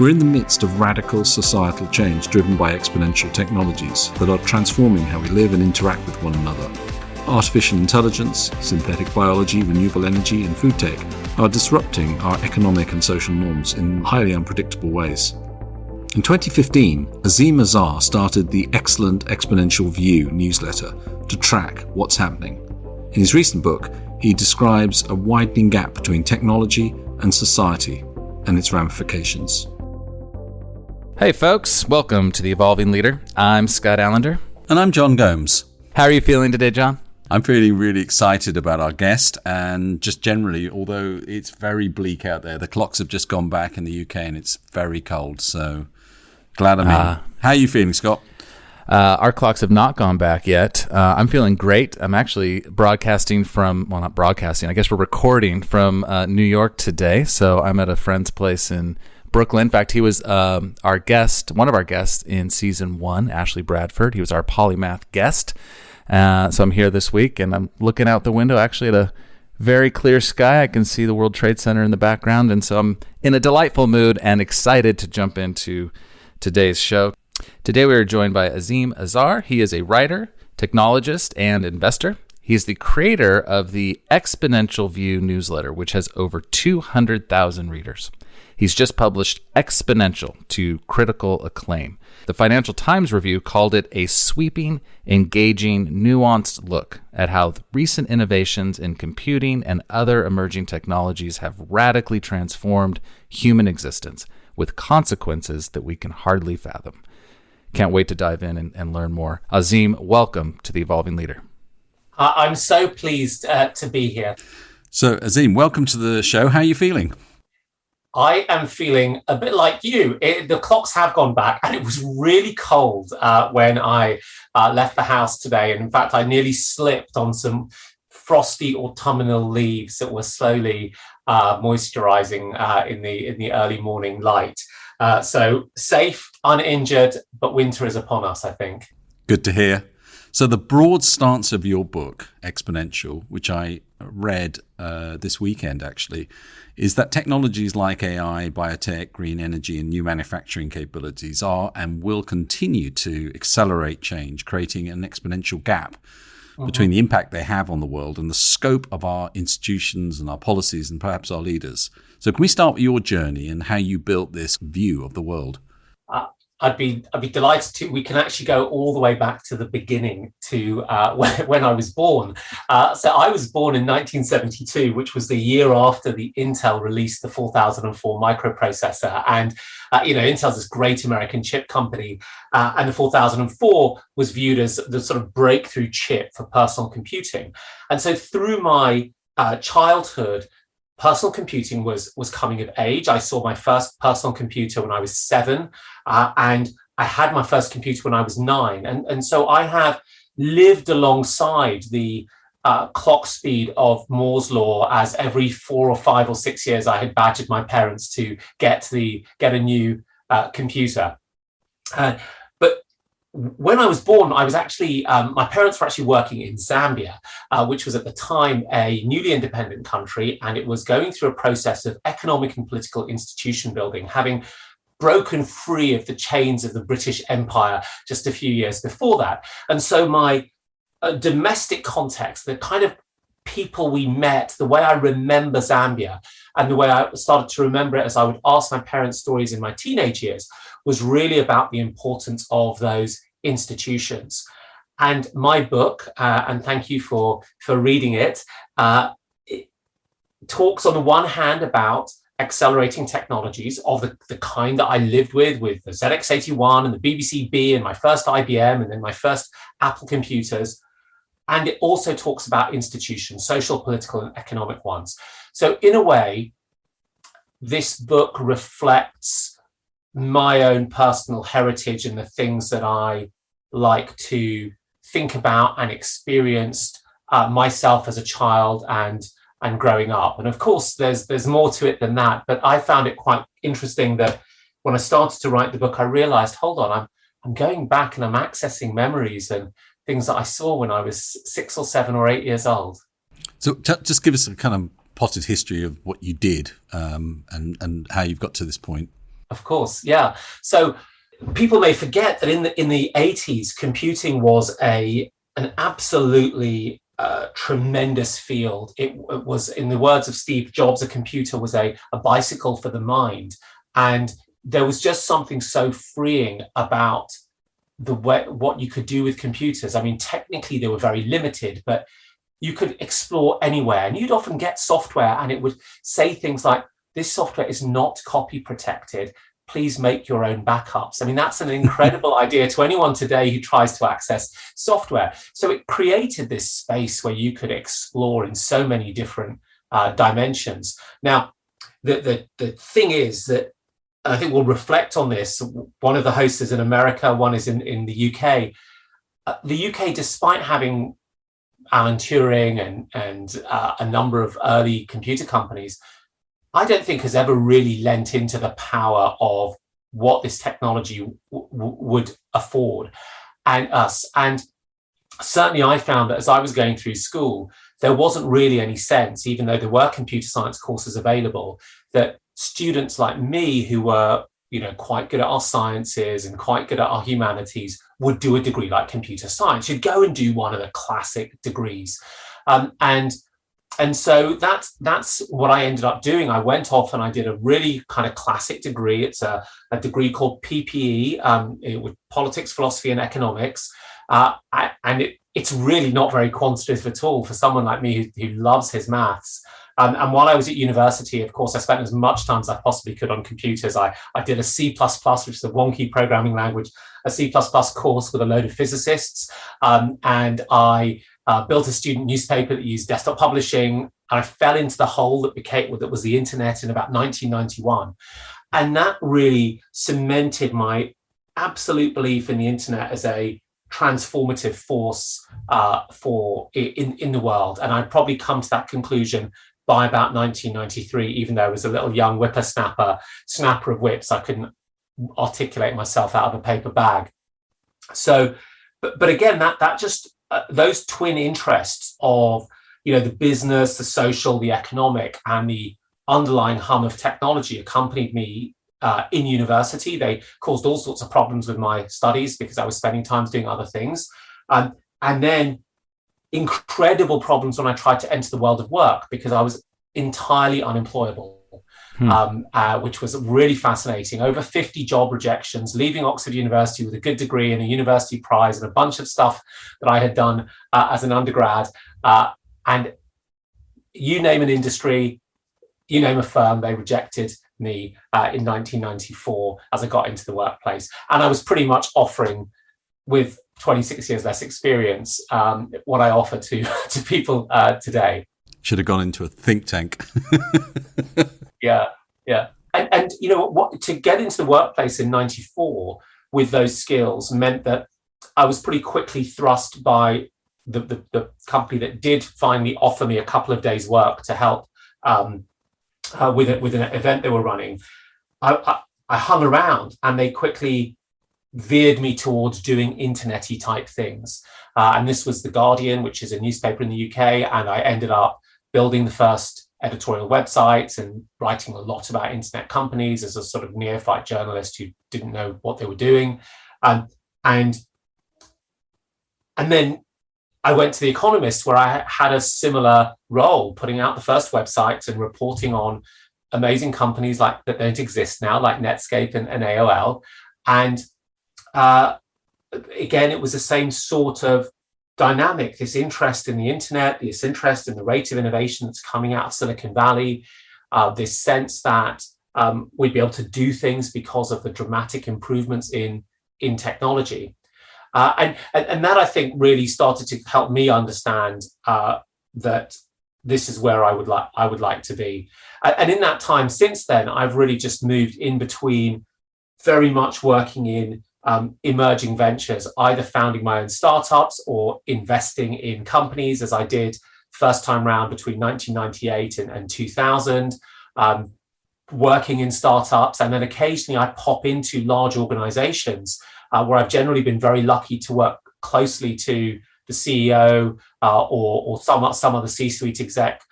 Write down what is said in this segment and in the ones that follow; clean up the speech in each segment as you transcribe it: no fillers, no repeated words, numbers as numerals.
We're in the midst of radical societal change driven by exponential technologies that are transforming how we live and interact with one another. Artificial intelligence, synthetic biology, renewable energy, and food tech are disrupting our economic and social norms in highly unpredictable ways. In 2015, Azeem Azhar started the excellent Exponential View newsletter to track what's happening. In his recent book, he describes a widening gap between technology and society and its ramifications. Hey folks, welcome to The Evolving Leader. I'm Scott Allender. And I'm John Gomes. How are you feeling today, John? I'm feeling really excited about our guest, and just generally, although it's very bleak out there, the clocks have just gone back in the UK and it's very cold, so glad I'm in. How are you feeling, Scott? Our clocks have not gone back yet. I'm feeling great. I'm actually broadcasting from, well, not broadcasting, I guess we're recording from New York today, so I'm at a friend's place in Brooklyn. In fact, he was our guest, one of our guests in season 1, Ashley Bradford. He was our polymath guest. So I'm here this week, and I'm looking out the window actually at a very clear sky. I can see the World Trade Center in the background, and so I'm in a delightful mood and excited to jump into today's show. Today we are joined by Azeem Azhar. He is a writer, technologist, and investor. He's the creator of the Exponential View newsletter, which has over 200,000 readers. He's just published Exponential to critical acclaim. The Financial Times Review called it a sweeping, engaging, nuanced look at how recent innovations in computing and other emerging technologies have radically transformed human existence with consequences that we can hardly fathom. Can't wait to dive in and learn more. Azeem, welcome to The Evolving Leader. I'm so pleased to be here. So, Azeem, welcome to the show. How are you feeling? I am feeling a bit like you. The clocks have gone back, and it was really cold when I left the house today. And in fact, I nearly slipped on some frosty autumnal leaves that were slowly moisturizing in the early morning light. So safe, uninjured, but winter is upon us, I think. Good to hear. So the broad stance of your book, Exponential, which I read this weekend actually, is that technologies like AI, biotech, green energy, and new manufacturing capabilities are and will continue to accelerate change, creating an exponential gap between the impact they have on the world and the scope of our institutions and our policies and perhaps our leaders. So can we start with your journey and how you built this view of the world? I'd be delighted to. We can actually go all the way back to the beginning to when I was born. So I was born in 1972, which was the year after the Intel released the 4004 microprocessor. And, Intel's this great American chip company. And the 4004 was viewed as the sort of breakthrough chip for personal computing. And so through my childhood, personal computing was coming of age. I saw my first personal computer when I was 7, and I had my first computer when I was 9. And so I have lived alongside the clock speed of Moore's law, as every 4 or 5 or 6 years I had badgered my parents to get a new computer. But when I was born, I was actually, my parents were actually working in Zambia, which was at the time a newly independent country, and it was going through a process of economic and political institution building, having broken free of the chains of the British Empire just a few years before that. And so my domestic context, the kind of people we met, the way I remember Zambia, and the way I started to remember it as I would ask my parents stories in my teenage years, was really about the importance of those institutions. And my book, and thank you for reading it, it talks on the one hand about accelerating technologies of the kind that I lived with the ZX81 and the BBC B and my first IBM and then my first Apple computers. And it also talks about institutions, social, political, and economic ones. So in a way, this book reflects my own personal heritage and the things that I like to think about and experienced myself as a child and growing up. And of course, there's more to it than that. But I found it quite interesting that when I started to write the book, I realized, hold on, I'm going back and I'm accessing memories and things that I saw when I was 6 or 7 or 8 years old. So just give us a kind of potted history of what you did and how you've got to this point. Of course, yeah. So people may forget that in the 80s, computing was an absolutely tremendous field. It was, in the words of Steve Jobs, a computer was a bicycle for the mind. And there was just something so freeing about the way what you could do with computers. I mean, technically they were very limited, but you could explore anywhere, and you'd often get software and it would say things like, this software is not copy protected, please make your own backups. I mean, that's an incredible idea to anyone today who tries to access software. So it created this space where you could explore in so many different dimensions. Now, the thing is that I think we'll reflect on this. One of the hosts is in America, one is in the UK. The UK, despite having Alan Turing and a number of early computer companies, I don't think has ever really lent into the power of what this technology would afford and us. And certainly I found that as I was going through school, there wasn't really any sense, even though there were computer science courses available, that students like me who were, quite good at our sciences and quite good at our humanities would do a degree like computer science. You'd go and do one of the classic degrees. And so that's what I ended up doing. I went off and I did a really kind of classic degree. It's a degree called PPE, with politics, philosophy, and economics. And it's really not very quantitative at all for someone like me who loves his maths. And while I was at university, of course, I spent as much time as I possibly could on computers. I did a C++, which is a wonky programming language, a C++ course with a load of physicists. And I built a student newspaper that used desktop publishing. And I fell into the hole that was the internet in about 1991. And that really cemented my absolute belief in the internet as a transformative force in the world. And I'd probably come to that conclusion by about 1993, even though I was a little young snapper of whips. I couldn't articulate myself out of a paper bag. So, but again, that just those twin interests of the business, the social, the economic, and the underlying hum of technology accompanied me in university. They caused all sorts of problems with my studies because I was spending time doing other things, and then incredible problems when I tried to enter the world of work because I was entirely unemployable. Which was really fascinating. Over 50 job rejections, leaving Oxford University with a good degree and a university prize and a bunch of stuff that I had done as an undergrad. And you name an industry, you name a firm, they rejected me in 1994 as I got into the workplace. And I was pretty much offering, with 26 years less experience, what I offer to people today. Should have gone into a think tank. Yeah. And what to get into the workplace in 94 with those skills meant that I was pretty quickly thrust by the company that did finally offer me a couple of days' work to help with an event they were running. I hung around and they quickly veered me towards doing internet-y type things. And this was The Guardian, which is a newspaper in the UK. And I ended up building the first editorial websites and writing a lot about internet companies as a sort of neophyte journalist who didn't know what they were doing. And then I went to The Economist, where I had a similar role, putting out the first websites and reporting on amazing companies that don't exist now, like Netscape and AOL. And again, it was the same sort of dynamic, this interest in the internet, this interest in the rate of innovation that's coming out of Silicon Valley, this sense that we'd be able to do things because of the dramatic improvements in technology. And that, I think, really started to help me understand that this is where I would like to be. And in that time since then, I've really just moved in between very much working in emerging ventures, either founding my own startups or investing in companies, as I did first time round between 1998 and 2000, working in startups. And then occasionally I pop into large organizations where I've generally been very lucky to work closely to the CEO or some other C-suite exec.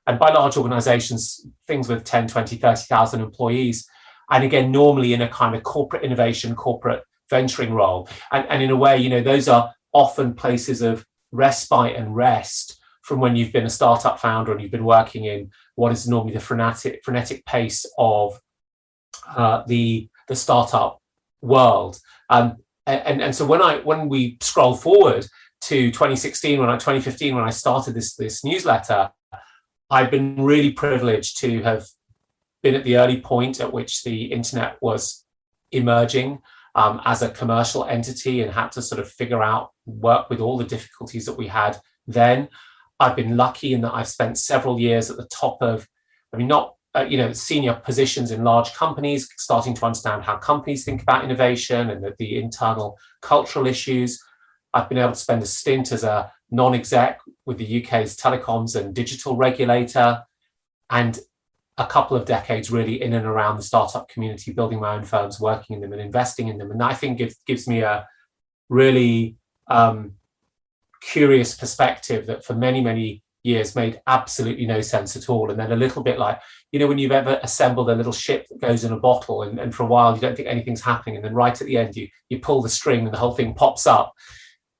And by large organizations, things with 10, 20, 30,000 employees. And again, normally in a kind of corporate innovation, corporate venturing role. And in a way, those are often places of respite and rest from when you've been a startup founder and you've been working in what is normally the frenetic pace of the startup world. And so when we scroll forward to 2016, 2015, when I started this newsletter, I've been really privileged to have been at the early point at which the internet was emerging as a commercial entity, and had to sort of work with all the difficulties that we had then. I've been lucky in that I've spent several years at the top of, senior positions in large companies, starting to understand how companies think about innovation and the internal cultural issues. I've been able to spend a stint as a non-exec with the UK's telecoms and digital regulator, and a couple of decades really in and around the startup community, building my own firms, working in them and investing in them. And I think gives me a really curious perspective that for many, many years made absolutely no sense at all. And then a little bit like, when you've ever assembled a little ship that goes in a bottle, and for a while you don't think anything's happening, and then right at the end you pull the string and the whole thing pops up.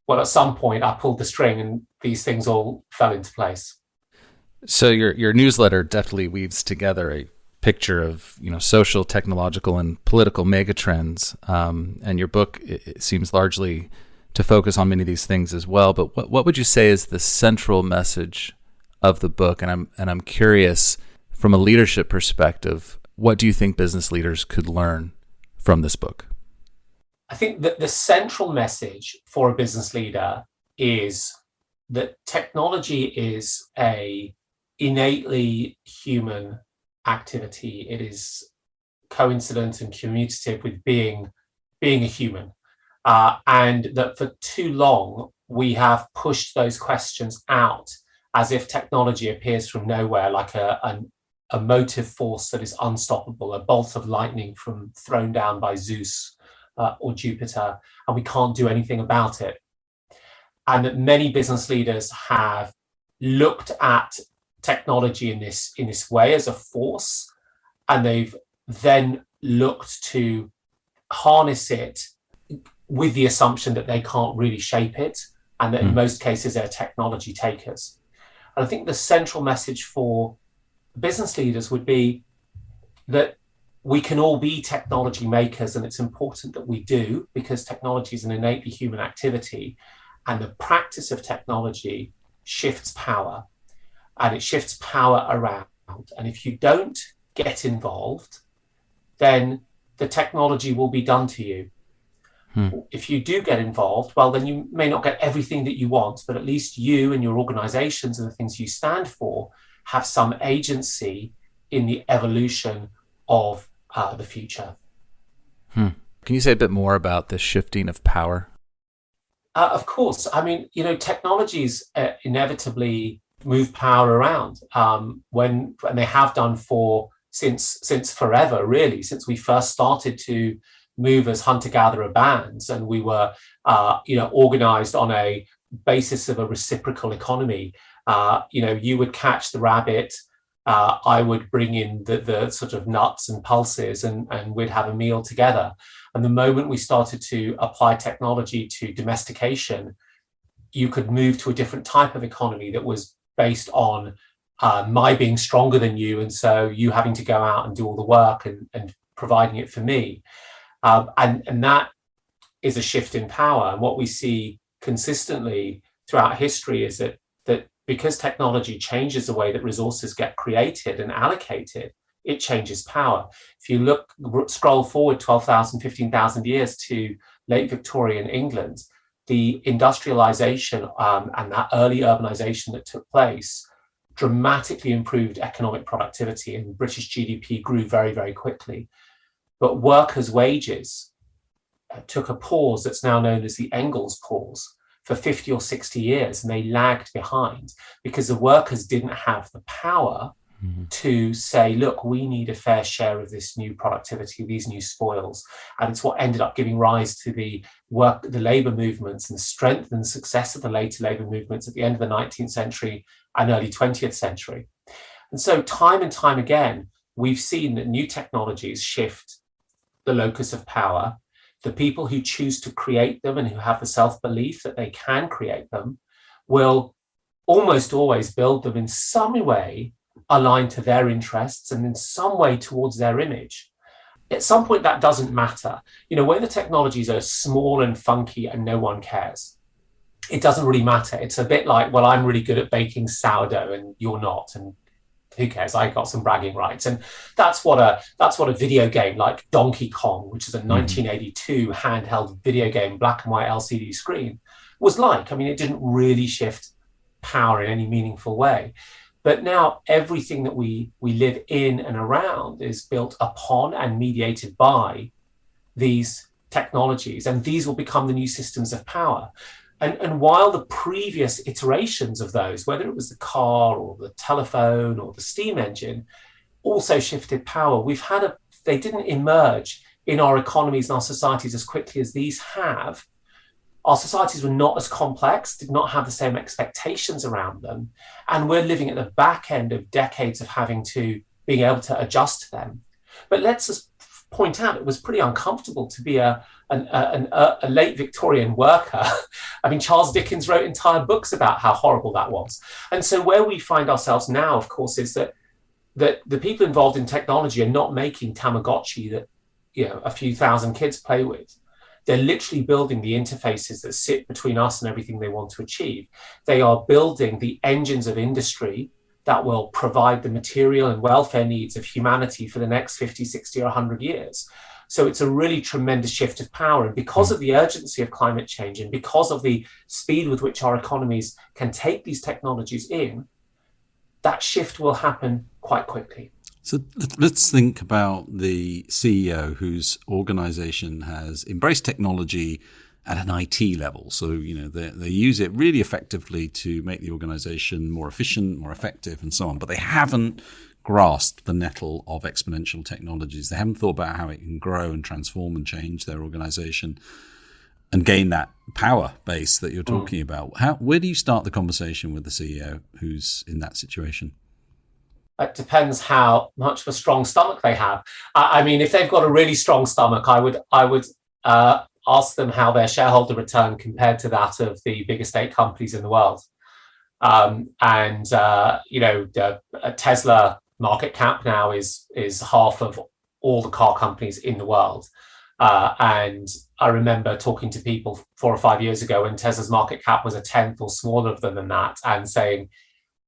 Well, at some point I pulled the string and these things all fell into place. So your newsletter definitely weaves together a picture of social, technological, and political megatrends, and your book, it seems largely to focus on many of these things as well. But what would you say is the central message of the book? And I'm curious, from a leadership perspective, what do you think business leaders could learn from this book? I think that the central message for a business leader is that technology is a innately human activity. It is coincident and commutative with being a human. And that for too long, we have pushed those questions out as if technology appears from nowhere, like a motive force that is unstoppable, a bolt of lightning thrown down by Zeus or Jupiter, and we can't do anything about it. And that many business leaders have looked at technology in this way as a force, and they've then looked to harness it with the assumption that they can't really shape it, and that in most cases they're technology takers. And I think the central message for business leaders would be that we can all be technology makers, and it's important that we do, because technology is an innately human activity, and the practice of technology shifts power, and it shifts power around. And if you don't get involved, then the technology will be done to you. If you do get involved, well, then you may not get everything that you want, but at least you and your organizations and the things you stand for have some agency in the evolution of the future. Can you say a bit more about the shifting of power? Of course. I mean, technologies inevitably move power around and they have done since forever, really, since we first started to move as hunter-gatherer bands, and we were organized on a basis of a reciprocal economy. You would catch the rabbit, I would bring in the sort of nuts and pulses, and we'd have a meal together. And the moment we started to apply technology to domestication, you could move to a different type of economy that was based on my being stronger than you, and so you having to go out and do all the work and providing it for me. And that is a shift in power. And what we see consistently throughout history is that because technology changes the way that resources get created and allocated, it changes power. If you scroll forward 12,000, 15,000 years to late Victorian England, the industrialization and that early urbanization that took place dramatically improved economic productivity, and British GDP grew very, very quickly. But workers' wages took a pause that's now known as the Engels pause for 50 or 60 years, and they lagged behind because the workers didn't have the power to say, look, we need a fair share of this new productivity, these new spoils. And it's what ended up giving rise to the labour movements and the strength and success of the later labour movements at the end of the 19th century and early 20th century. And so time and time again, we've seen that new technologies shift the locus of power. The people who choose to create them and who have the self-belief that they can create them will almost always build them in some way aligned to their interests and in some way towards their image. At some point, that doesn't matter. When the technologies are small and funky and no one cares, it doesn't really matter. It's a bit like, well, I'm really good at baking sourdough and you're not, and who cares? I got some bragging rights. And that's what a video game like Donkey Kong, which is a 1982 handheld video game, black and white LCD screen, was like. I mean, it didn't really shift power in any meaningful way. But now everything that we live in and around is built upon and mediated by these technologies, and these will become the new systems of power. And while the previous iterations of those, whether it was the car or the telephone or the steam engine, also shifted power, they didn't emerge in our economies and our societies as quickly as these have. Our societies were not as complex, did not have the same expectations around them. And we're living at the back end of decades of being able to adjust to them. But let's just point out, it was pretty uncomfortable to be a late Victorian worker. I mean, Charles Dickens wrote entire books about how horrible that was. And so where we find ourselves now, of course, is that the people involved in technology are not making Tamagotchi that a few thousand kids play with. They're literally building the interfaces that sit between us and everything they want to achieve. They are building the engines of industry that will provide the material and welfare needs of humanity for the next 50, 60, or 100 years. So it's a really tremendous shift of power. And because of the urgency of climate change and because of the speed with which our economies can take these technologies in, that shift will happen quite quickly. So let's think about the CEO whose organization has embraced technology at an IT level. So, they use it really effectively to make the organization more efficient, more effective, and so on. But they haven't grasped the nettle of exponential technologies. They haven't thought about how it can grow and transform and change their organization and gain that power base that you're talking about. Where do you start the conversation with the CEO who's in that situation? It depends how much of a strong stomach they have. I mean, if they've got a really strong stomach, I would ask them how their shareholder return compared to that of the biggest 8 companies in the world. The Tesla market cap now is half of all the car companies in the world. And I remember talking to people 4 or 5 years ago when Tesla's market cap was a tenth or smaller than that, and saying,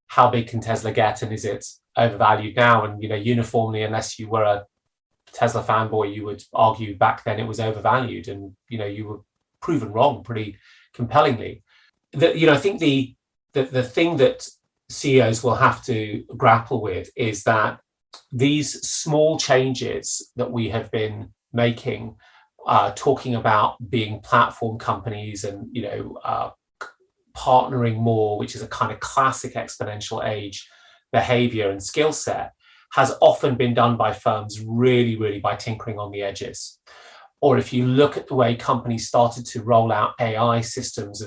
how big can Tesla get, and is it overvalued now? And uniformly, unless you were a Tesla fanboy, you would argue back then it was overvalued, and you were proven wrong pretty compellingly. I think the thing that CEOs will have to grapple with is that these small changes that we have been making, talking about being platform companies and partnering more, which is a kind of classic exponential age behavior and skill set, has often been done by firms really, really by tinkering on the edges. Or if you look at the way companies started to roll out AI systems,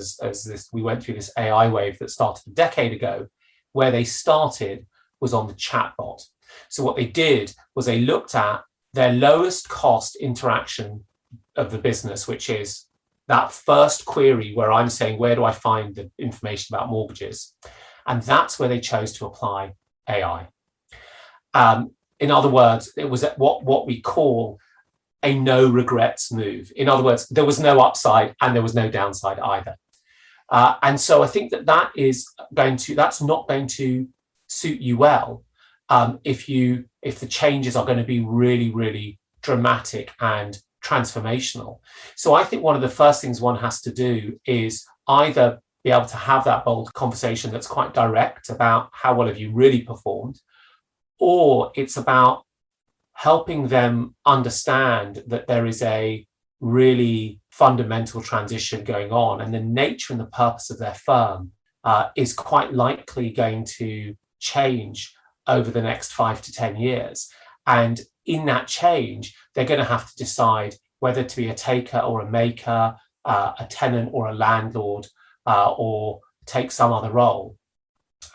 we went through this AI wave that started a decade ago, where they started was on the chatbot. So what they did was they looked at their lowest cost interaction of the business, which is that first query where I'm saying, where do I find the information about mortgages? And that's where they chose to apply AI. In other words, it was what we call a no regrets move. In other words, there was no upside and there was no downside either. And so I think that's not going to suit you well if the changes are going to be really, really dramatic and transformational. So I think one of the first things one has to do is either be able to have that bold conversation that's quite direct about how well have you really performed, or it's about helping them understand that there is a really fundamental transition going on, and the nature and the purpose of their firm is quite likely going to change over the next 5 to 10 years. And in that change, they're going to have to decide whether to be a taker or a maker, a tenant or a landlord, or take some other role.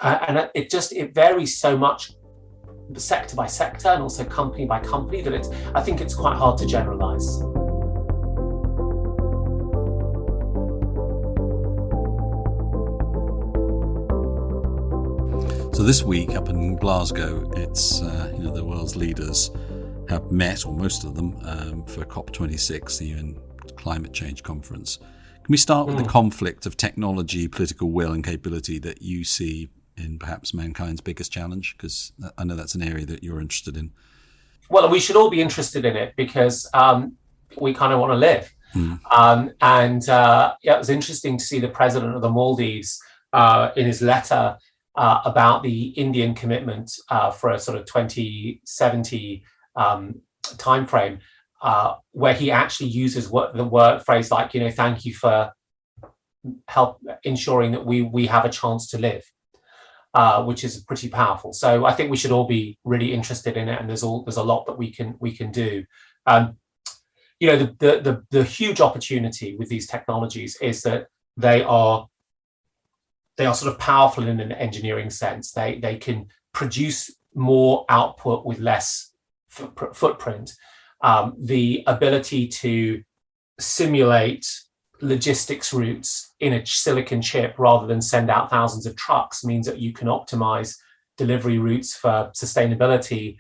And it varies so much sector by sector and also company by company, that I think it's quite hard to generalize. So this week up in Glasgow, it's the world's leaders have met, or most of them, for COP26, the UN Climate Change Conference. Can we start with the conflict of technology, political will, and capability that you see in perhaps mankind's biggest challenge? Because I know that's an area that you're interested in. Well, we should all be interested in it because we kind of want to live. It was interesting to see the president of the Maldives in his letter about the Indian commitment for a sort of 2070 timeframe, where he actually uses the phrase like, thank you for help ensuring that we have a chance to live, which is pretty powerful. So I think we should all be really interested in it, and there's a lot that we can do. The huge opportunity with these technologies is that they are sort of powerful in an engineering sense. They can produce more output with less footprint. The ability to simulate logistics routes in a silicon chip rather than send out thousands of trucks means that you can optimize delivery routes for sustainability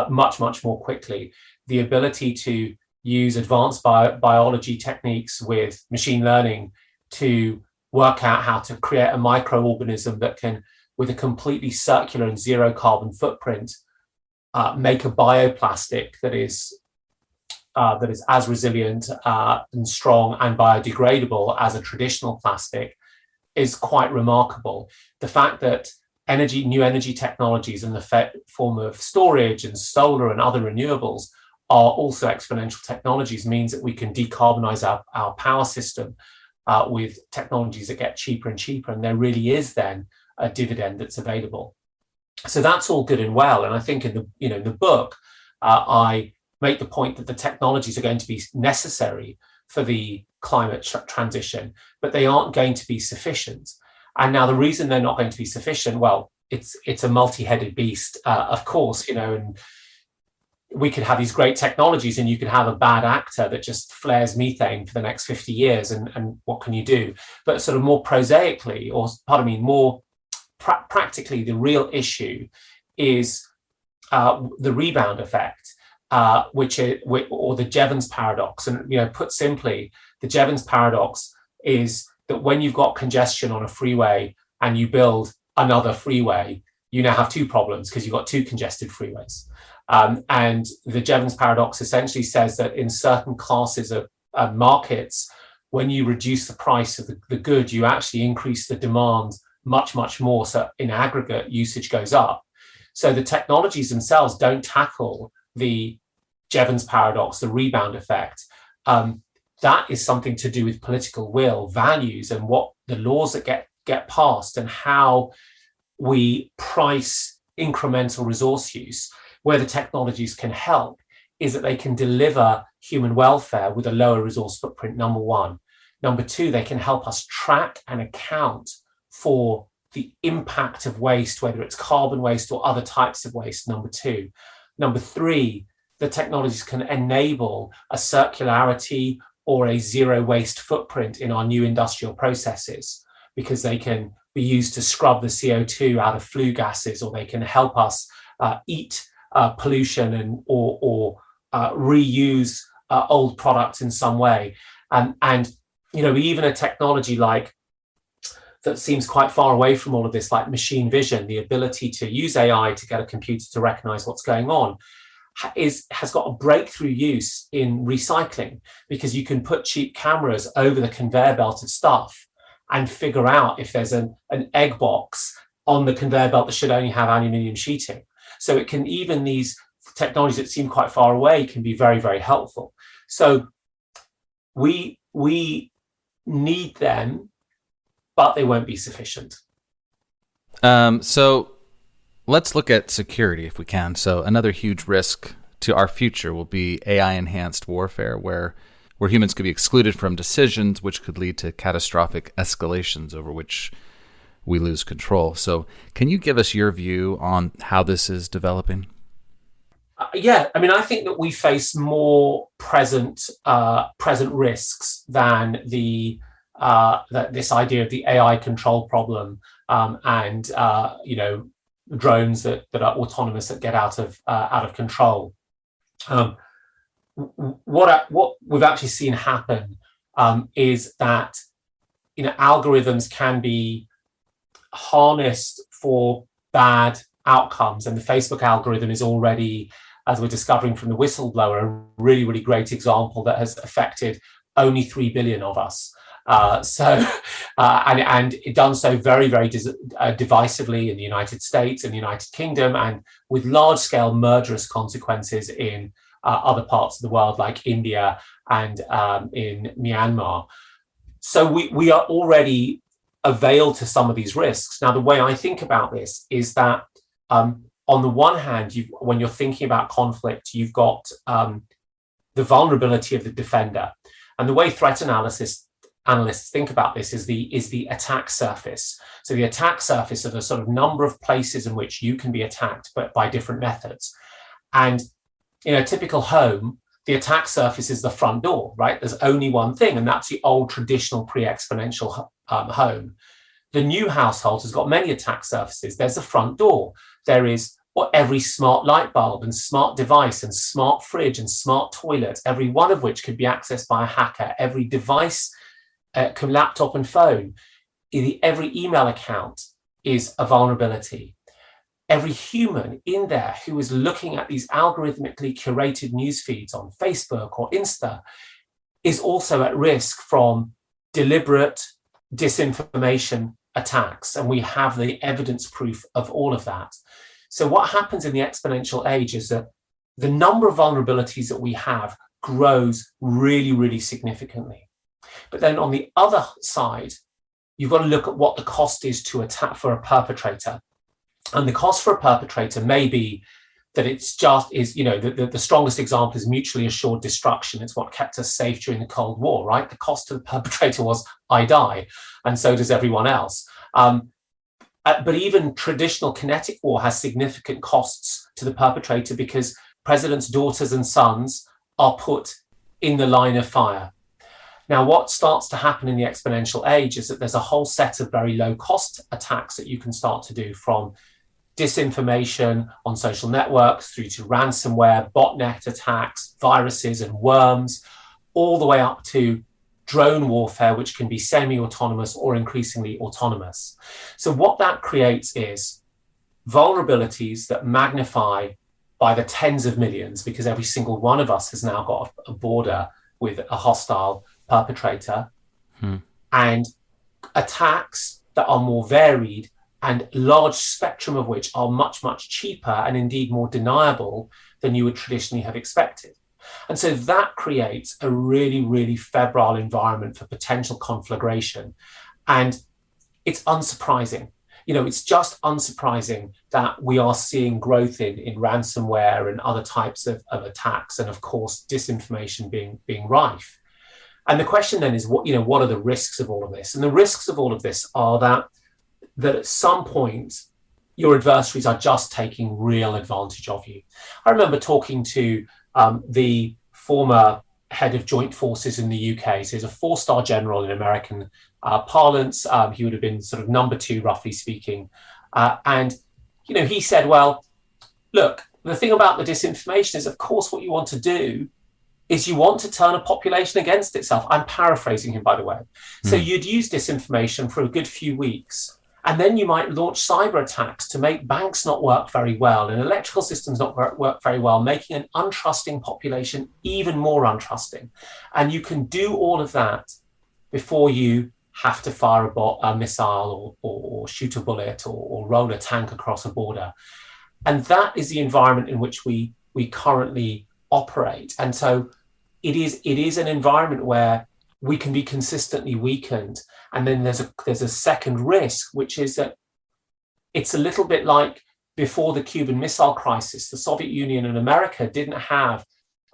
much, much more quickly. The ability to use advanced biology techniques with machine learning to work out how to create a microorganism that can, with a completely circular and zero carbon footprint, make a bioplastic that is as resilient and strong and biodegradable as a traditional plastic is quite remarkable. The fact that new energy technologies in the form of storage and solar and other renewables are also exponential technologies means that we can decarbonize our power system with technologies that get cheaper and cheaper, and there really is then a dividend that's available. So that's all good and well, and I think in the book I make the point that the technologies are going to be necessary for the climate transition, but they aren't going to be sufficient. And now the reason they're not going to be sufficient, well, it's a multi-headed beast, of course, and we could have these great technologies and you could have a bad actor that just flares methane for the next 50 years. And what can you do? But sort of more prosaically, more practically, the real issue is the rebound effect, or the Jevons paradox. And, put simply, the Jevons paradox is that when you've got congestion on a freeway and you build another freeway, you now have two problems because you've got two congested freeways. And the Jevons paradox essentially says that in certain classes of markets, when you reduce the price of the good, you actually increase the demand much, much more. So in aggregate, usage goes up. So the technologies themselves don't tackle the Jevons paradox, the rebound effect. That is something to do with political will, values, and what the laws that get passed and how we price incremental resource use. Where the technologies can help is that they can deliver human welfare with a lower resource footprint, number one. Number two, they can help us track and account for the impact of waste, whether it's carbon waste or other types of waste, number two. Number three, the technologies can enable a circularity or a zero waste footprint in our new industrial processes, because they can be used to scrub the CO2 out of flue gases, or they can help us eat pollution or reuse old products in some way. And even a technology like that seems quite far away from all of this, like machine vision, the ability to use AI to get a computer to recognize what's going on, has got a breakthrough use in recycling, because you can put cheap cameras over the conveyor belt of stuff and figure out if there's an egg box on the conveyor belt that should only have aluminium sheeting. So it can, even these technologies that seem quite far away can be very, very helpful. So we need them, but they won't be sufficient. So let's look at security if we can. So another huge risk to our future will be AI-enhanced warfare, where humans could be excluded from decisions, which could lead to catastrophic escalations over which we lose control. So can you give us your view on how this is developing? Yeah, I mean, I think that we face more present risks than this idea of the AI control problem, and drones that are autonomous that get out of control. What we've actually seen happen is that algorithms can be harnessed for bad outcomes, and the Facebook algorithm is already, as we're discovering from the whistleblower, a really, really great example that has affected only 3 billion of us. And it done so very, very divisively in the United States and the United Kingdom, and with large-scale murderous consequences in other parts of the world, like India and in Myanmar. So we are already availed to some of these risks. Now, the way I think about this is that on the one hand, when you're thinking about conflict, you've got the vulnerability of the defender. And the way threat analysts think about this is the attack surface. So the attack surface are the sort of number of places in which you can be attacked, but by different methods. And in a typical home, the attack surface is the front door, right? There's only one thing, and that's the old traditional pre-exponential home. The new household has got many attack surfaces. There's the front door. There is every smart light bulb and smart device and smart fridge and smart toilet, every one of which could be accessed by a hacker. Every device, laptop and phone, every email account is a vulnerability. Every human in there who is looking at these algorithmically curated news feeds on Facebook or Insta is also at risk from deliberate disinformation attacks. And we have the evidence proof of all of that. So what happens in the exponential age is that the number of vulnerabilities that we have grows really, really significantly. But then on the other side, you've got to look at what the cost is to attack for a perpetrator. And the cost for a perpetrator may be that it's just the strongest example is mutually assured destruction. It's what kept us safe during the Cold War, right? The cost to the perpetrator was I die, and so does everyone else. But even traditional kinetic war has significant costs to the perpetrator because presidents' daughters and sons are put in the line of fire. Now, what starts to happen in the exponential age is that there's a whole set of very low-cost attacks that you can start to do, from disinformation on social networks through to ransomware, botnet attacks, viruses and worms, all the way up to drone warfare, which can be semi-autonomous or increasingly autonomous. So what that creates is vulnerabilities that magnify by the tens of millions, because every single one of us has now got a border with a hostile perpetrator, and attacks that are more varied and large spectrum of which are much, much cheaper and indeed more deniable than you would traditionally have expected. And so that creates a really, really febrile environment for potential conflagration. And it's unsurprising. It's just unsurprising that we are seeing growth in ransomware and other types of attacks, and of course, disinformation being rife. And the question then is, what are the risks of all of this? And the risks of all of this are that at some point, your adversaries are just taking real advantage of you. I remember talking to the former head of joint forces in the UK. So he's a 4-star general in American parlance. He would have been sort of number 2, roughly speaking. And he said, well, look, the thing about the disinformation is, of course, what you want to do is you want to turn a population against itself. I'm paraphrasing him, by the way. So you'd use disinformation for a good few weeks, and then you might launch cyber attacks to make banks not work very well and electrical systems not work very well, making an untrusting population even more untrusting. And you can do all of that before you have to fire a missile or shoot a bullet or roll a tank across a border. And that is the environment in which we currently operate. And so it is an environment where we can be consistently weakened. And then there's a second risk, which is that it's a little bit like before the Cuban Missile Crisis. The Soviet Union and America didn't have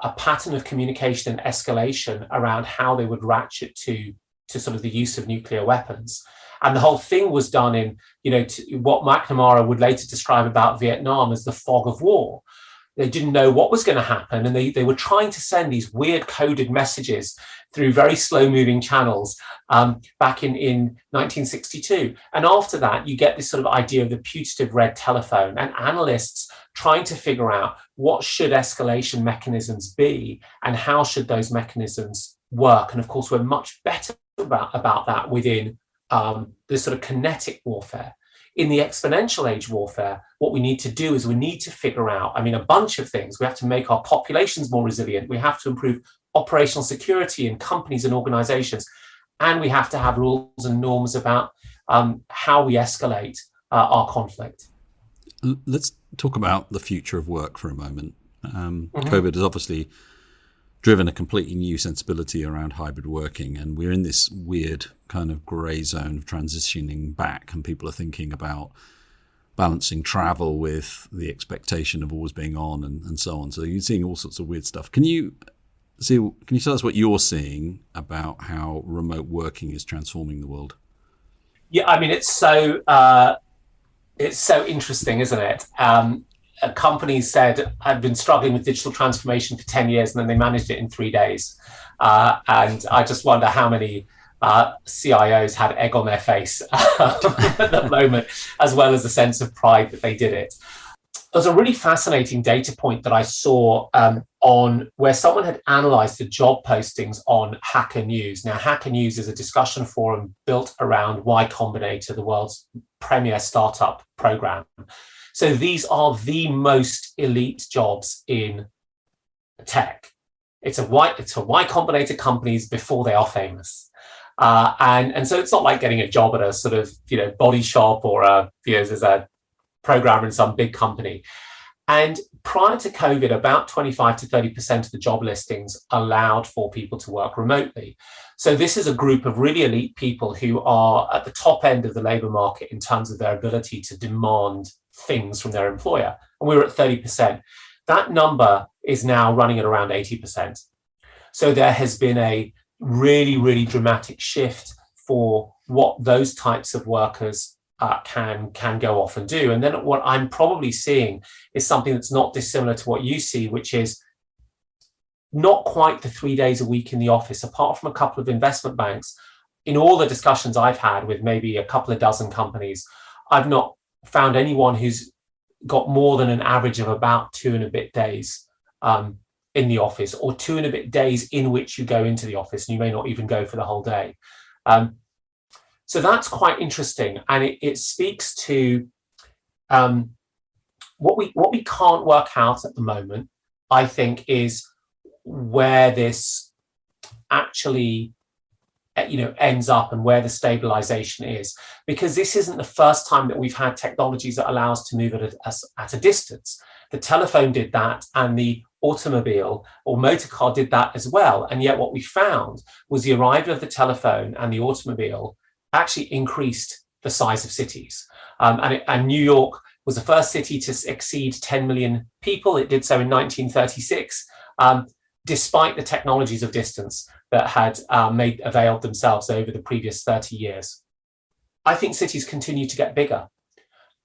a pattern of communication and escalation around how they would ratchet to sort of the use of nuclear weapons. And the whole thing was done in, what McNamara would later describe about Vietnam as the fog of war. They didn't know what was going to happen, and they were trying to send these weird coded messages through very slow-moving channels back in 1962. And after that, you get this sort of idea of the putative red telephone, and analysts trying to figure out what should escalation mechanisms be and how should those mechanisms work. And of course, we're much better about that within this sort of kinetic warfare. In the exponential age warfare, what we need to do is we need to figure out, a bunch of things. We have to make our populations more resilient. We have to improve operational security in companies and organizations. And we have to have rules and norms about how we escalate our conflict. Let's talk about the future of work for a moment. COVID has obviously driven a completely new sensibility around hybrid working, and we're in this weird kind of grey zone of transitioning back, and people are thinking about balancing travel with the expectation of always being on and so on. So you're seeing all sorts of weird stuff. Can you tell us what you're seeing about how remote working is transforming the world? Yeah, it's so interesting, isn't it? Companies said I've been struggling with digital transformation for 10 years, and then they managed it in 3 days. And I just wonder how many CIOs had egg on their face at the moment, as well as a sense of pride that they did it. There's a really fascinating data point that I saw on where someone had analyzed the job postings on Hacker News. Now, Hacker News is a discussion forum built around Y Combinator, the world's premier startup program. So these are the most elite jobs in tech. It's a Y Combinator companies before they are famous. And so it's not like getting a job at a sort of, body shop or as a programmer in some big company. And prior to COVID, about 25 to 30% of the job listings allowed for people to work remotely. So this is a group of really elite people who are at the top end of the labor market in terms of their ability to demand things from their employer. And we were at 30%. That number is now running at around 80%. So there has been a really, really dramatic shift for what those types of workers can go off and do. And then what I'm probably seeing is something that's not dissimilar to what you see, which is not quite the 3 days a week in the office, apart from a couple of investment banks. In all the discussions I've had with maybe a couple of dozen companies, I've not found anyone who's got more than an average of about 2 and a bit days in the office, or 2 and a bit days in which you go into the office, and you may not even go for the whole day. So that's quite interesting, and it speaks to what we can't work out at the moment, I think, is where this actually ends up and where the stabilization is, because this isn't the first time that we've had technologies that allow us to move at a distance. The telephone did that, and the automobile or motor car did that as well. And yet what we found was the arrival of the telephone and the automobile actually increased the size of cities. And New York was the first city to exceed 10 million people. It did so in 1936, despite the technologies of distance that had availed themselves over the previous 30 years. I think cities continue to get bigger.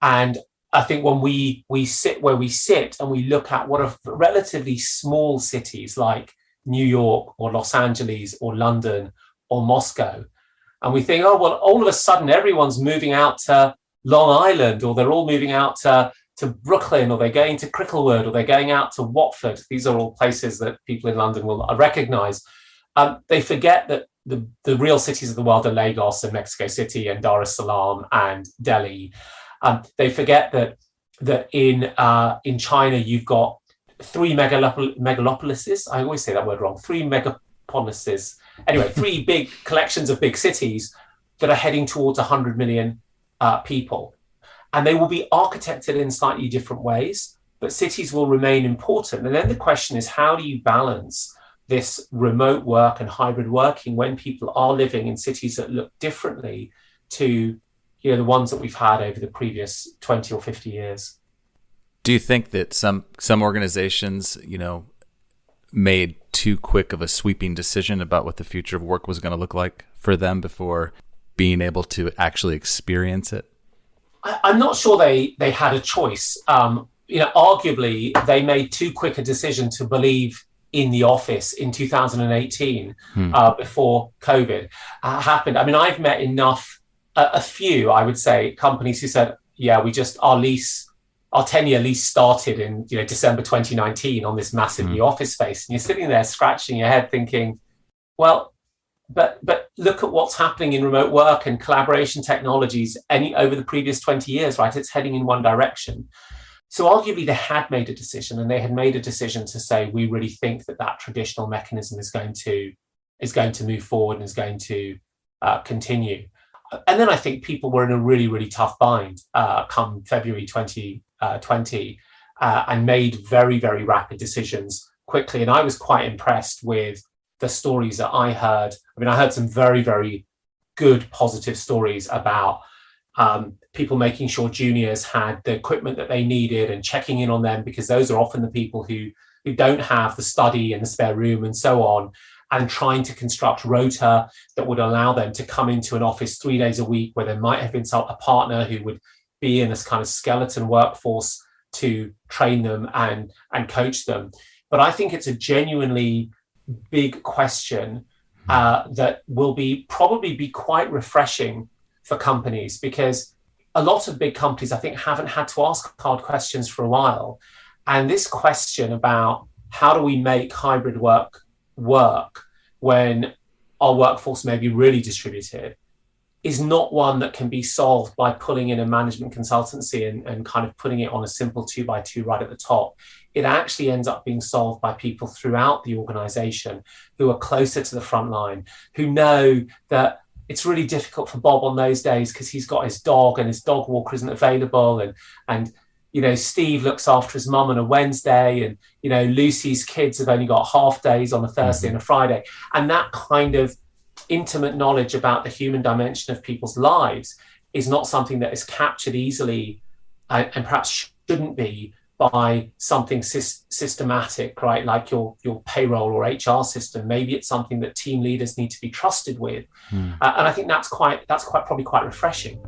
And I think when we sit where we sit and we look at what are relatively small cities like New York or Los Angeles or London or Moscow, and we think, oh, well, all of a sudden everyone's moving out to Long Island, or they're all moving out to Brooklyn, or they're going to Cricklewood, or they're going out to Watford. These are all places that people in London will recognize. They forget that the real cities of the world are Lagos and Mexico City and Dar es Salaam and Delhi. They forget that in China you've got 3 megalopolises. I always say that word wrong. 3 megapolises. Anyway, 3 big collections of big cities that are heading towards 100 million people. And they will be architected in slightly different ways, but cities will remain important. And then the question is, how do you balance this remote work and hybrid working when people are living in cities that look differently to the ones that we've had over the previous 20 or 50 years? Do you think that some organizations, made too quick of a sweeping decision about what the future of work was going to look like for them before being able to actually experience it? I'm not sure they had a choice. Arguably, they made too quick a decision to believe in the office in 2018 before COVID happened. I mean, I've met a few, I would say, companies who said, yeah, our 10-year lease started in December 2019 on this massive new office space. And you're sitting there scratching your head thinking, well, but look at what's happening in remote work and collaboration technologies over the previous 20 years, right? It's heading in one direction. So arguably they had made a decision, and they had made a decision to say, we really think that traditional mechanism is going to move forward and is going to continue. And then I think people were in a really, really tough bind come February 2020 and made very, very rapid decisions quickly. And I was quite impressed with the stories that I heard. I mean, I heard some very, very good, positive stories about people making sure juniors had the equipment that they needed and checking in on them, because those are often the people who don't have the study and the spare room and so on, and trying to construct rota that would allow them to come into an office 3 days a week, where there might have been a partner who would be in this kind of skeleton workforce to train them and coach them. But I think it's a genuinely big question that will probably be quite refreshing for companies, because a lot of big companies, I think, haven't had to ask hard questions for a while. And this question about how do we make hybrid work when our workforce may be really distributed is not one that can be solved by pulling in a management consultancy and kind of putting it on a simple 2x2 right at the top. It actually ends up being solved by people throughout the organization who are closer to the front line, who know that it's really difficult for Bob on those days because he's got his dog and his dog walker isn't available, and Steve looks after his mum on a Wednesday, and Lucy's kids have only got half days on a Thursday and a Friday. And that kind of intimate knowledge about the human dimension of people's lives is not something that is captured easily, and perhaps shouldn't be, by something systematic, right? Like your payroll or HR system. Maybe it's something that team leaders need to be trusted with. And I think that's probably quite refreshing.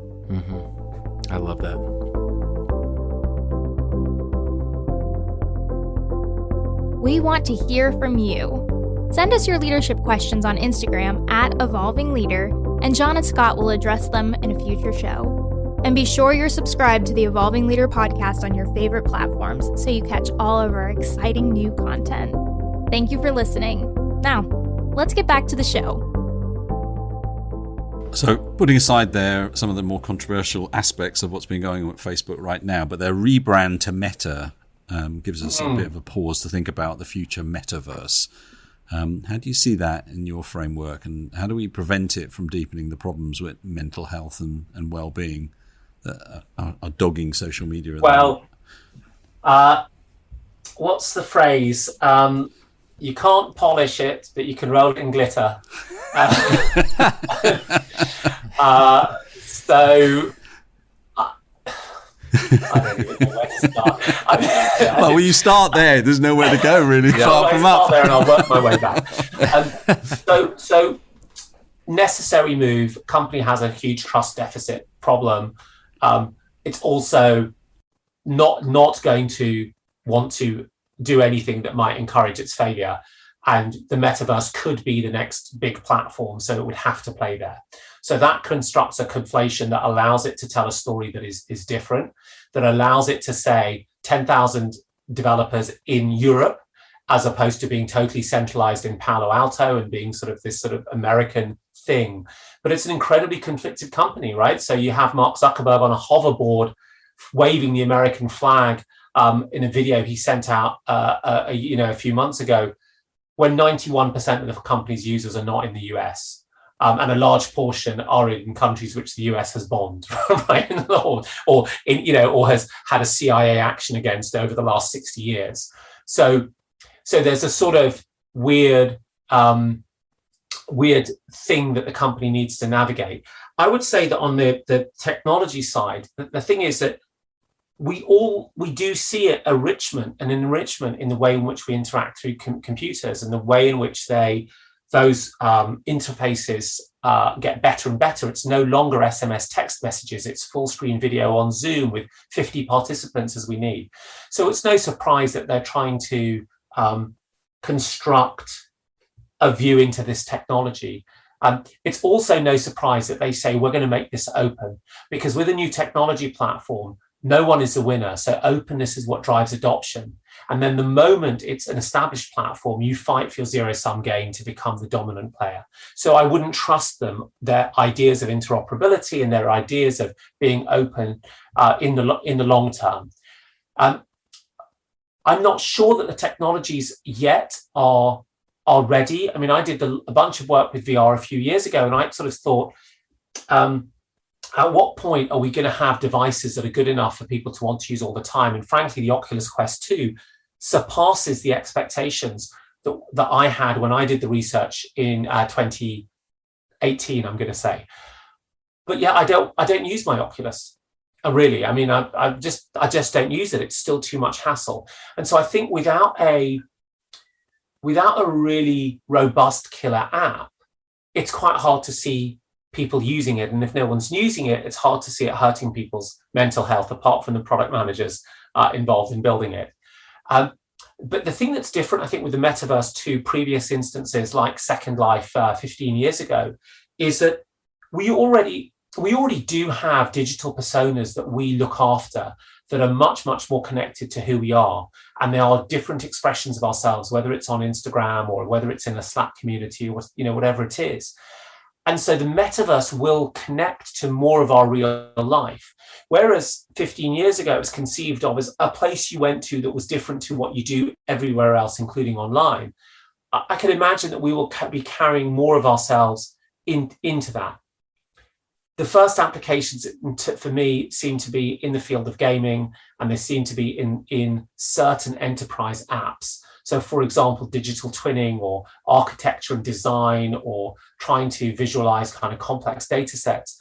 I love that. We want to hear from you. Send us your leadership questions on Instagram @EvolvingLeader, and John and Scott will address them in a future show. And be sure you're subscribed to the Evolving Leader podcast on your favorite platforms so you catch all of our exciting new content. Thank you for listening. Now, let's get back to the show. So, putting aside there some of the more controversial aspects of what's been going on at Facebook right now, but their rebrand to Meta gives us a bit of a pause to think about the future metaverse. How do you see that in your framework, and how do we prevent it from deepening the problems with mental health and well-being that are dogging social media? Well, what's the phrase? You can't polish it, but you can roll it in glitter. So I don't even know where to start. Well, you start there. There's nowhere to go, really. Far from I'll up. start there and I'll work my way back. So necessary move. Company has a huge trust deficit problem. It's also not going to want to do anything that might encourage its failure. And the metaverse could be the next big platform, so it would have to play there. So that constructs a conflation that allows it to tell a story that is different, that allows it to say 10,000 developers in Europe, as opposed to being totally centralized in Palo Alto and being this American thing. But it's an incredibly conflicted company, right? So you have Mark Zuckerberg on a hoverboard waving the American flag in a video he sent out a few months ago, when 91% of the company's users are not in the US. And a large portion are in countries which the US has bombed, right? or has had a CIA action against over the last 60 years. So there's a sort of weird thing that the company needs to navigate. I would say that on the technology side, the thing is that we do see an enrichment in the way in which we interact through computers, and the way in which those interfaces get better and better. It's no longer SMS text messages. It's full screen video on Zoom with 50 participants as we need. So it's no surprise that they're trying to construct a view into this technology. It's also no surprise that they say we're going to make this open, because with a new technology platform, no one is the winner. So openness is what drives adoption. And then the moment it's an established platform, you fight for your zero-sum game to become the dominant player. So I wouldn't trust them, their ideas of interoperability and their ideas of being open in the long term. I'm not sure that the technologies yet are ready. I mean, I did a bunch of work with VR a few years ago, and I sort of thought, at what point are we going to have devices that are good enough for people to want to use all the time? And frankly, the Oculus Quest 2 surpasses the expectations that I had when I did the research in 2018, I'm going to say. But yeah, I don't use my Oculus. Really, I mean, I just don't use it. It's still too much hassle. And so I think without a really robust killer app, it's quite hard to see people using it. And if no one's using it, it's hard to see it hurting people's mental health, apart from the product managers involved in building it. But the thing that's different, I think, with the metaverse to previous instances like Second Life 15 years ago, is that we already do have digital personas that we look after that are much, much more connected to who we are. And there are different expressions of ourselves, whether it's on Instagram or whether it's in a Slack community or, whatever it is. And so the metaverse will connect to more of our real life. Whereas 15 years ago, it was conceived of as a place you went to that was different to what you do everywhere else, including online. I can imagine that we will be carrying more of ourselves into that. The first applications for me seem to be in the field of gaming, and they seem to be in certain enterprise apps. So, for example, digital twinning or architecture and design, or trying to visualize kind of complex data sets.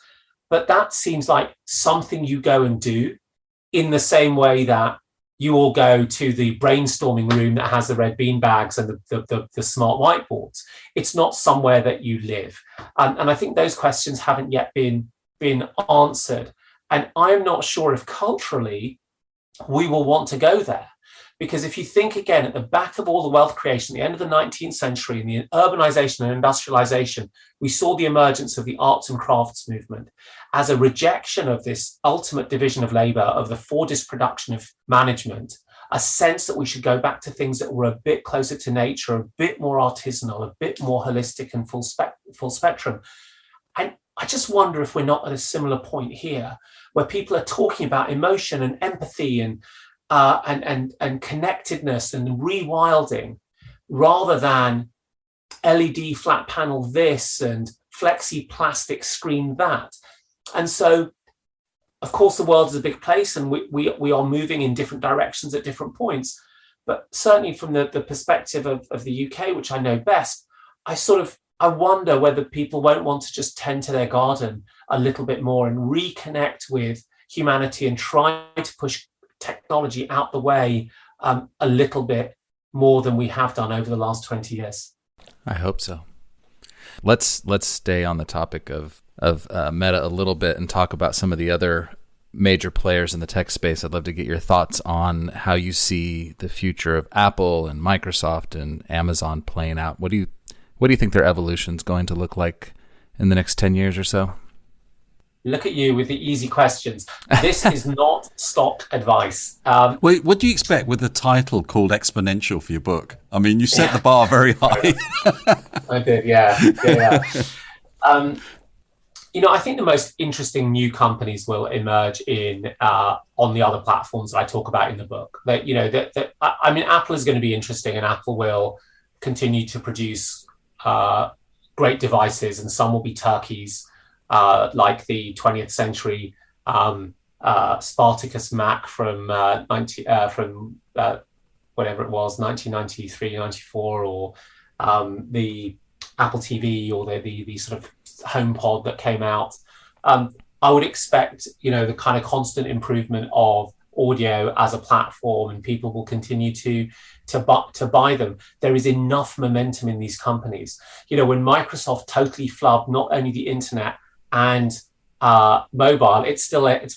But that seems like something you go and do in the same way that you all go to the brainstorming room that has the red bean bags and the smart whiteboards. It's not somewhere that you live. And I think those questions haven't yet been answered. And I'm not sure if culturally we will want to go there. Because if you think again, at the back of all the wealth creation, at the end of the 19th century, and the urbanization and industrialization, we saw the emergence of the arts and crafts movement as a rejection of this ultimate division of labor, of the Fordist production of management, a sense that we should go back to things that were a bit closer to nature, a bit more artisanal, a bit more holistic and full spectrum. And I just wonder if we're not at a similar point here, where people are talking about emotion and empathy and connectedness and rewilding, rather than LED flat panel this and flexi plastic screen that. And so, of course, the world is a big place, and we are moving in different directions at different points. But certainly from the perspective of the UK, which I know best, I wonder whether people won't want to just tend to their garden a little bit more and reconnect with humanity and try to push technology out the way a little bit more than we have done over the last 20 years. I hope so. Let's stay on the topic of Meta a little bit and talk about some of the other major players in the tech space. I'd love to get your thoughts on how you see the future of Apple and Microsoft and Amazon playing out. What do you think their evolution is going to look like in the next 10 years or so? Look at you with the easy questions. This is not stock advice. Wait, what do you expect with a title called Exponential for your book? I mean, you set the bar very high. I did, yeah. I think the most interesting new companies will emerge on the other platforms that I talk about in the book. Apple is going to be interesting, and Apple will continue to produce great devices, and some will be turkeys. Like the 20th century Spartacus Mac from whatever it was, 1993, 94, or the Apple TV, or the sort of HomePod that came out. I would expect, the kind of constant improvement of audio as a platform, and people will continue to buy them. There is enough momentum in these companies. When Microsoft totally flubbed not only the internet and mobile, it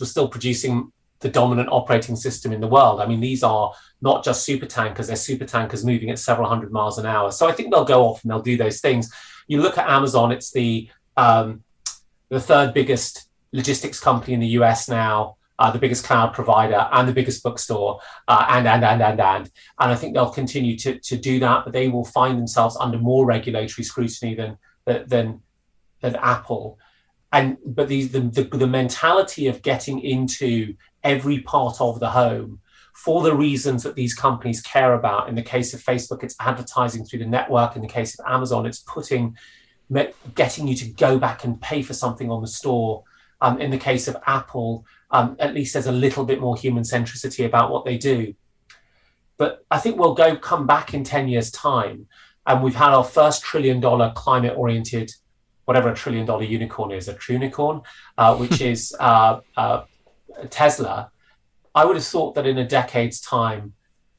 was still producing the dominant operating system in the world. I mean, these are not just super tankers, they're super tankers moving at several hundred miles an hour. So I think they'll go off and they'll do those things. You look at Amazon, it's the third biggest logistics company in the US now, the biggest cloud provider, and the biggest bookstore, and I think they'll continue to do that, but they will find themselves under more regulatory scrutiny than Apple. But the mentality of getting into every part of the home for the reasons that these companies care about. In the case of Facebook, it's advertising through the network. In the case of Amazon, it's getting you to go back and pay for something on the store. In the case of Apple, at least there's a little bit more human centricity about what they do. But I think we'll come back in 10 years' time, and we've had our first $1 trillion climate-oriented, whatever a $1 trillion unicorn is, a trunicorn, which is Tesla. I would have thought that in a decade's time,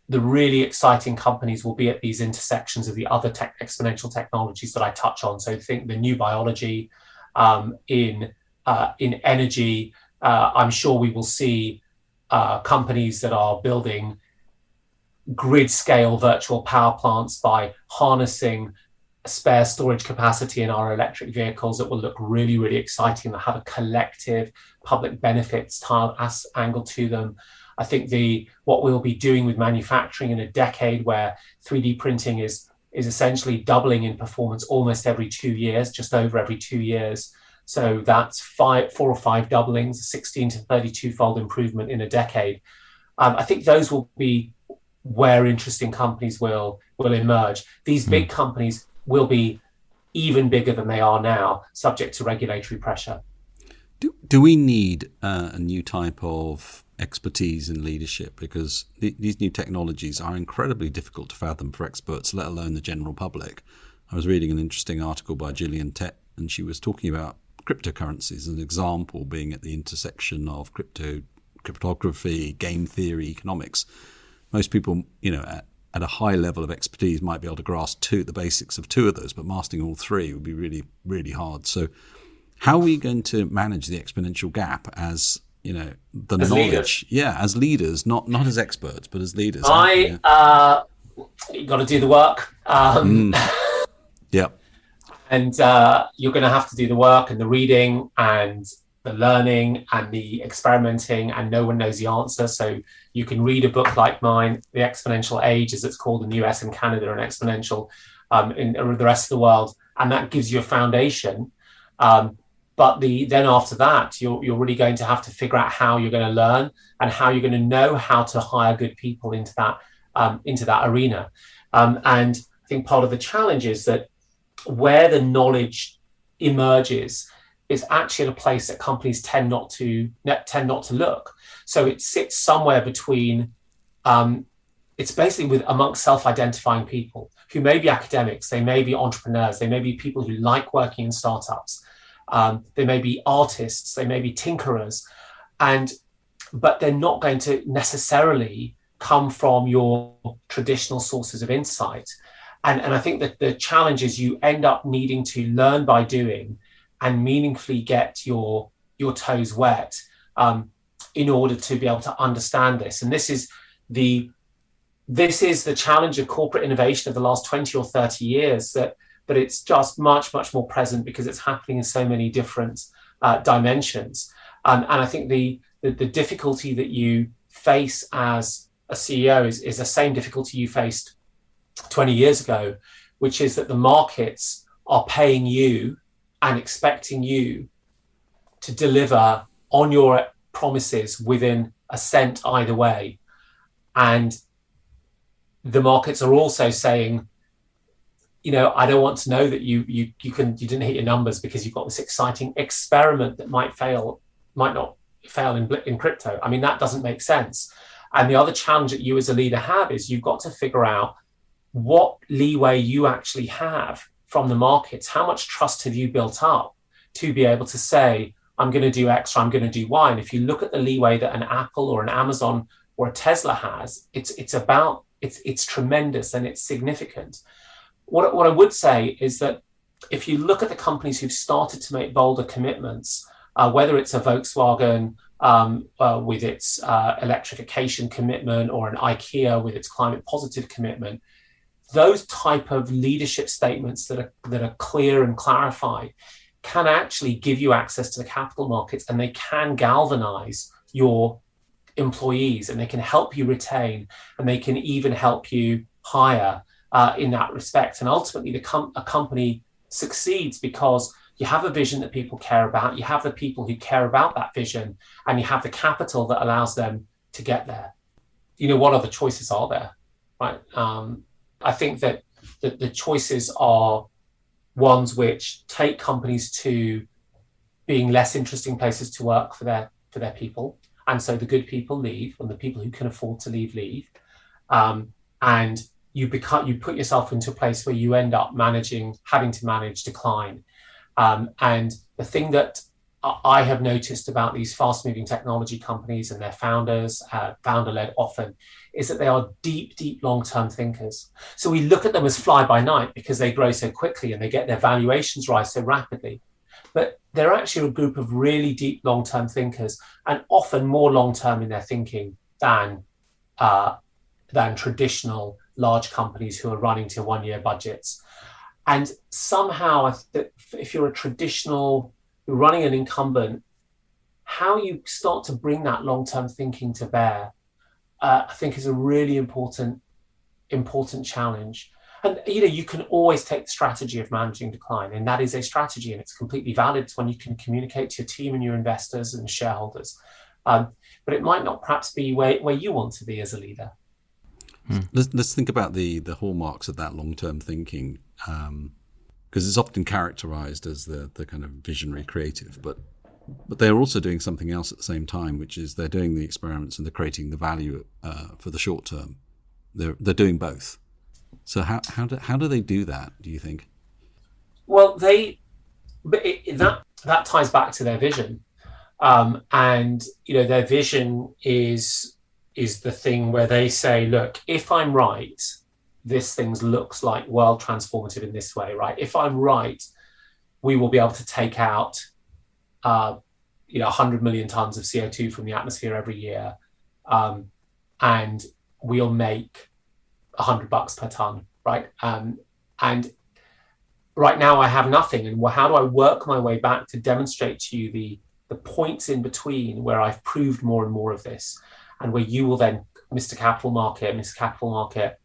the really exciting companies will be at these intersections of the other exponential technologies that I touch on. So think the new biology, in energy. I'm sure we will see companies that are building grid-scale virtual power plants by harnessing spare storage capacity in our electric vehicles that will look really, really exciting, that have a collective public benefits angle to them. I think what we'll be doing with manufacturing in a decade, where 3D printing is essentially doubling in performance almost every 2 years, just over every 2 years. So that's 4 or 5 doublings, 16 to 32-fold improvement in a decade. I think those will be where interesting companies will emerge. These big companies will be even bigger than they are now, subject to regulatory pressure. Do we need a new type of expertise in leadership? Because these new technologies are incredibly difficult to fathom for experts, let alone the general public. I was reading an interesting article by Gillian Tett, and she was talking about cryptocurrencies as an example, being at the intersection of cryptography, game theory, economics. Most people, at a high level of expertise might be able to grasp the basics of 2 of those, but mastering all 3 would be really, really hard. So how are we going to manage the exponential gap as, the as knowledge? Leaders. Yeah, as leaders, not as experts, but as leaders. You got to do the work. Yeah. And you're going to have to do the work and the reading and the learning and the experimenting, and no one knows the answer. So you can read a book like mine, The Exponential Age, as it's called in the US and Canada, and Exponential in the rest of the world, and that gives you a foundation. But then after that, you're really going to have to figure out how you're going to learn and how you're going to know how to hire good people into that arena. And I think part of the challenge is that where the knowledge emerges is actually at a place that companies tend not to look. So it sits somewhere between, it's basically amongst self-identifying people who may be academics, they may be entrepreneurs, they may be people who like working in startups, they may be artists, they may be tinkerers, but they're not going to necessarily come from your traditional sources of insight. And I think that the challenge is you end up needing to learn by doing and meaningfully get your toes wet in order to be able to understand this. And this is the challenge of corporate innovation of the last 20 or 30 years, that it's just much, much more present because it's happening in so many different dimensions. And I think the difficulty that you face as a CEO is the same difficulty you faced 20 years ago, which is that the markets are paying you and expecting you to deliver on your promises within a cent either way. And the markets are also saying, I don't want to know that you didn't hit your numbers because you've got this exciting experiment that might not fail in crypto. I mean, that doesn't make sense. And the other challenge that you as a leader have is you've got to figure out what leeway you actually have from the markets. How much trust have you built up to be able to say, I'm going to do X or I'm going to do Y. And if you look at the leeway that an Apple or an Amazon or a Tesla has, it's tremendous and it's significant. What I would say is that if you look at the companies who've started to make bolder commitments, whether it's a Volkswagen with its electrification commitment or an IKEA with its climate positive commitment, those type of leadership statements that are clear and clarified can actually give you access to the capital markets, and they can galvanize your employees, and they can help you retain, and they can even help you hire in that respect. And ultimately, a company succeeds because you have a vision that people care about, you have the people who care about that vision, and you have the capital that allows them to get there. What other choices are there, right? I think that the choices are ones which take companies to being less interesting places to work for their people. And so the good people leave, and the people who can afford to leave. And you put yourself into a place where you end up having to manage decline. And the thing that I have noticed about these fast-moving technology companies and their founders, founder-led often, is that they are deep, deep long-term thinkers. So we look at them as fly-by-night because they grow so quickly and they get their valuations rise so rapidly. But they're actually a group of really deep long-term thinkers, and often more long-term in their thinking than traditional large companies who are running to one-year budgets. And somehow, if you're a traditional, you're running an incumbent, how you start to bring that long-term thinking to bear, I think is a really important challenge. And you can always take the strategy of managing decline, and that is a strategy, and it's completely valid. It's when you can communicate to your team and your investors and shareholders. But it might not perhaps be where you want to be as a leader. Let's think about the hallmarks of that long-term thinking, because it's often characterized as the kind of visionary creative, but they're also doing something else at the same time, which is they're doing the experiments and they're creating the value for the short term. They're doing both. So how do they do that, do you think? Well, that ties back to their vision, and their vision is the thing where they say, look, if I'm right, this thing looks like world transformative in this way, right? If I'm right, we will be able to take out 100 million tons of CO2 from the atmosphere every year, and we'll make $100 per ton, right? And right now I have nothing, and how do I work my way back to demonstrate to you the points in between where I've proved more and more of this, and where you will then, Mr. Capital Market,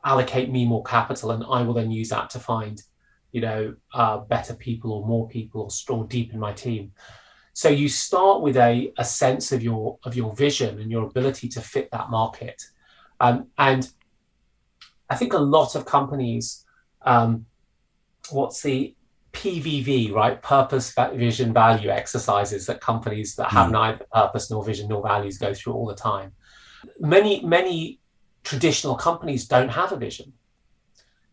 allocate me more capital, and I will then use that to find, better people or more people or deepen my team. So you start with a sense of your vision and your ability to fit that market. And I think a lot of companies, what's the PVV, right? Purpose, vision, value exercises that companies that have neither purpose nor vision nor values go through all the time. Many traditional companies don't have a vision.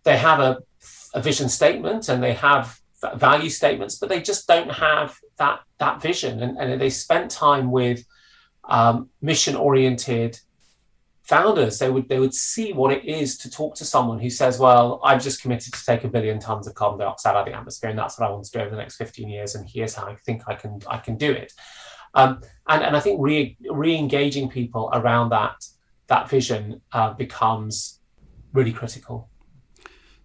They have a vision statement and they have value statements, but they just don't have that vision. And they spent time with mission-oriented founders. They would see what it is to talk to someone who says, well, I've just committed to take 1 billion tons of carbon dioxide out of the atmosphere, and that's what I want to do over the next 15 years, and here's how I think I can do it. And I think re-engaging people around that vision becomes really critical.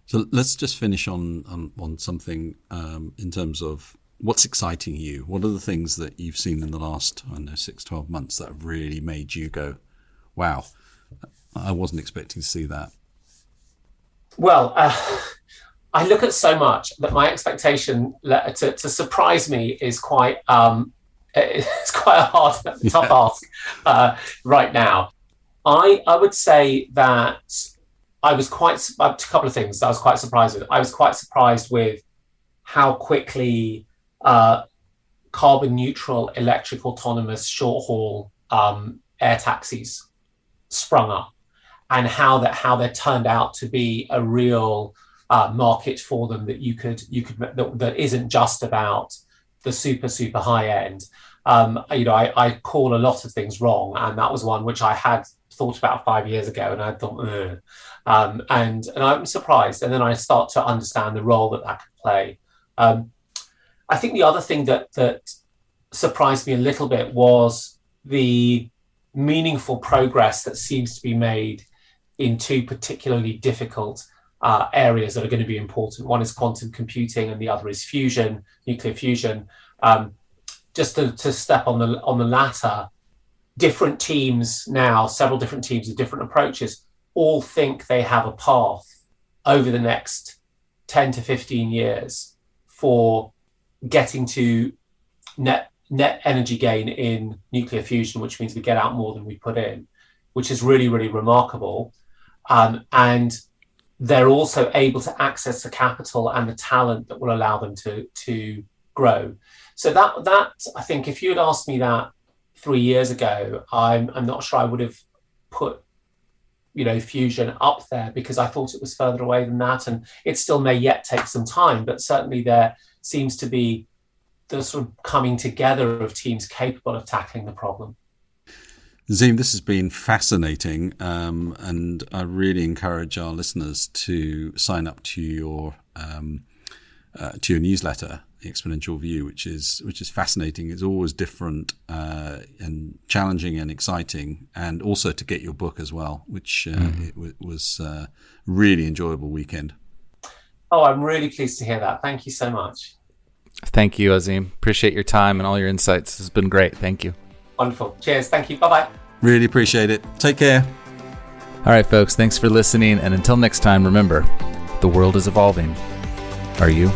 So let's just finish on something in terms of what's exciting you. What are the things that you've seen in the last, 6-12 months that have really made you go, wow, I wasn't expecting to see that? Well, I look at so much that my expectation to surprise me is quite it's quite a hard, tough ask right now. I would say that I was a couple of things that I was quite surprised with. I was quite surprised with how quickly carbon neutral electric autonomous short haul air taxis sprung up, and how there turned out to be a real market for them that that isn't just about super high end. I call a lot of things wrong, and that was one which I had thought about 5 years ago, and I thought, and I'm surprised. And then I start to understand the role that could play. I think the other thing that surprised me a little bit was the meaningful progress that seems to be made in two particularly difficult areas that are going to be important. One is quantum computing, and the other is fusion, nuclear fusion. Just to step on the latter, different teams now, several different teams with different approaches, all think they have a path over the next 10 to 15 years for getting to net energy gain in nuclear fusion, which means we get out more than we put in, which is really, really remarkable. And they're also able to access the capital and the talent that will allow them to grow. So that I think, if you had asked me that 3 years ago, I'm not sure I would have put fusion up there, because I thought it was further away than that, and it still may yet take some time. But certainly there seems to be the sort of coming together of teams capable of tackling the problem. Azeem, this has been fascinating, and I really encourage our listeners to sign up to your newsletter, The Exponential View, which is fascinating. It's always different and challenging and exciting, and also to get your book as well, which it was a really enjoyable weekend. Oh, I'm really pleased to hear that. Thank you so much. Thank you, Azeem. Appreciate your time and all your insights. It's been great. Thank you. Wonderful. Cheers. Thank you. Bye-bye. Really appreciate it. Take care. All right, folks. Thanks for listening. And until next time, remember, the world is evolving. Are you?